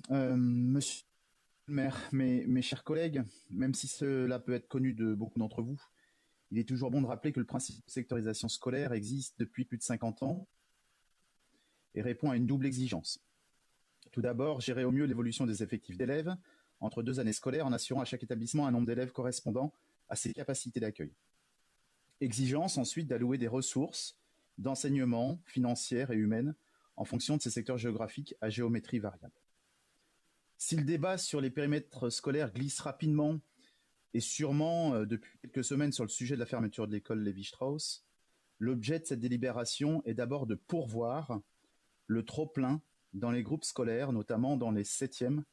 Monsieur le maire, mes chers collègues, même si cela peut être connu de beaucoup d'entre vous, il est toujours bon de rappeler que le principe de sectorisation scolaire existe depuis plus de 50 ans et répond à une double exigence. Tout d'abord, gérer au mieux l'évolution des effectifs d'élèves entre deux années scolaires en assurant à chaque établissement un nombre d'élèves correspondant à ses capacités d'accueil. Exigence ensuite d'allouer des ressources d'enseignement, financières et humaines en fonction de ces secteurs géographiques à géométrie variable. Si le débat sur les périmètres scolaires glisse rapidement et sûrement depuis quelques semaines sur le sujet de la fermeture de l'école Lévi-Strauss, l'objet de cette délibération est d'abord de pourvoir le trop-plein dans les groupes scolaires, notamment dans les 7e,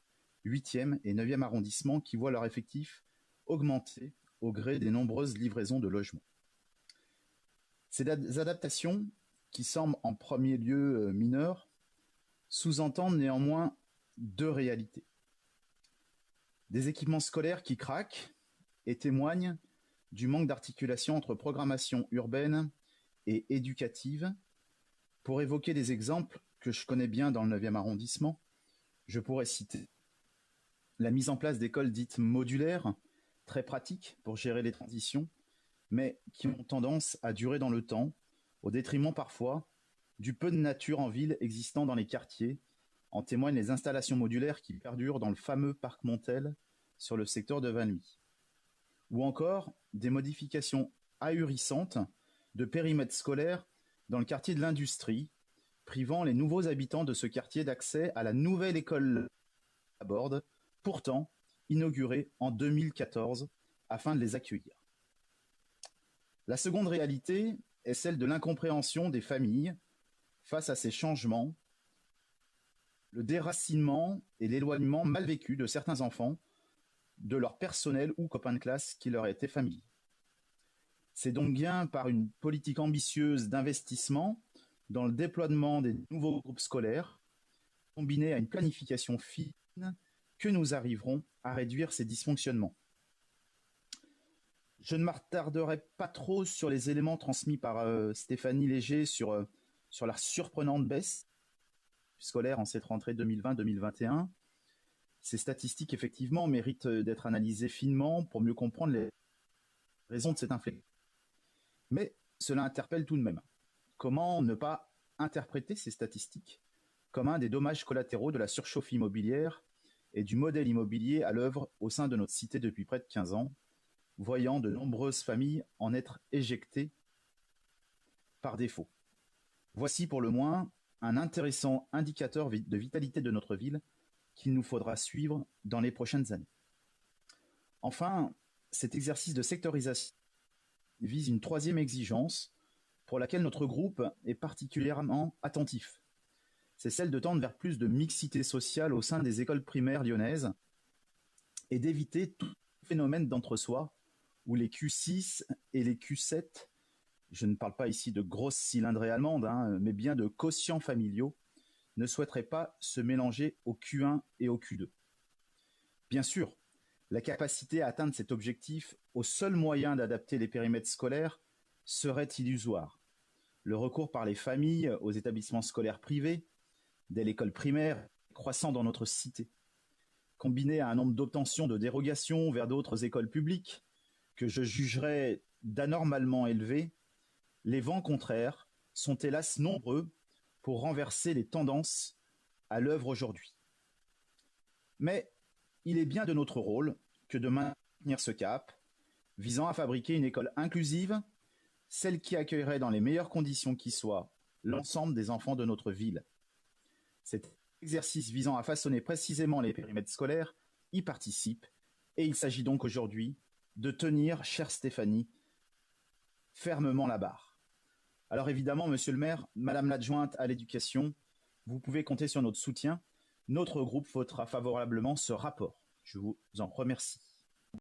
8e et 9e arrondissements qui voient leur effectif augmenter au gré des nombreuses livraisons de logements. Ces adaptations, qui semblent en premier lieu mineures, sous-entendent néanmoins deux réalités. Des équipements scolaires qui craquent et témoignent du manque d'articulation entre programmation urbaine et éducative. Pour évoquer des exemples que je connais bien dans le 9e arrondissement, je pourrais citer la mise en place d'écoles dites modulaires, très pratiques pour gérer les transitions, mais qui ont tendance à durer dans le temps, au détriment parfois du peu de nature en ville existant dans les quartiers. En témoignent les installations modulaires qui perdurent dans le fameux parc Montel sur le secteur de Vanuy. Ou encore des modifications ahurissantes de périmètres scolaires dans le quartier de l'Industrie, privant les nouveaux habitants de ce quartier d'accès à la nouvelle école à Borde, pourtant inaugurée en 2014 afin de les accueillir. La seconde réalité est celle de l'incompréhension des familles face à ces changements, le déracinement et l'éloignement mal vécu de certains enfants de leur personnel ou copains de classe qui leur étaient familiers. C'est donc bien par une politique ambitieuse d'investissement dans le déploiement des nouveaux groupes scolaires, combinée à une planification fine, que nous arriverons à réduire ces dysfonctionnements. Je ne m'attarderai pas trop sur les éléments transmis par Stéphanie Léger sur la surprenante baisse scolaire en cette rentrée 2020-2021. Ces statistiques, effectivement, méritent d'être analysées finement pour mieux comprendre les raisons de cette inflexion. Mais cela interpelle tout de même. Comment ne pas interpréter ces statistiques comme un des dommages collatéraux de la surchauffe immobilière et du modèle immobilier à l'œuvre au sein de notre cité depuis près de 15 ans, voyant de nombreuses familles en être éjectées par défaut. Voici pour le moins un intéressant indicateur de vitalité de notre ville qu'il nous faudra suivre dans les prochaines années. Enfin, cet exercice de sectorisation vise une troisième exigence pour laquelle notre groupe est particulièrement attentif. C'est celle de tendre vers plus de mixité sociale au sein des écoles primaires lyonnaises et d'éviter tout phénomène d'entre-soi où les Q6 et les Q7, je ne parle pas ici de grosses cylindrées allemandes, mais bien de quotients familiaux, ne souhaiteraient pas se mélanger au Q1 et au Q2. Bien sûr, la capacité à atteindre cet objectif au seul moyen d'adapter les périmètres scolaires serait illusoire. Le recours par les familles aux établissements scolaires privés, dès l'école primaire, croissant dans notre cité, combiné à un nombre d'obtentions de dérogations vers d'autres écoles publiques, que je jugerais d'anormalement élevé, les vents contraires sont hélas nombreux pour renverser les tendances à l'œuvre aujourd'hui. Mais il est bien de notre rôle que de maintenir ce cap, visant à fabriquer une école inclusive, celle qui accueillerait dans les meilleures conditions qui soient l'ensemble des enfants de notre ville. Cet exercice visant à façonner précisément les périmètres scolaires y participe, et il s'agit donc aujourd'hui de tenir, chère Stéphanie, fermement la barre. Alors évidemment, monsieur le maire, madame l'adjointe à l'éducation, vous pouvez compter sur notre soutien. Notre groupe votera favorablement ce rapport. Je vous en remercie.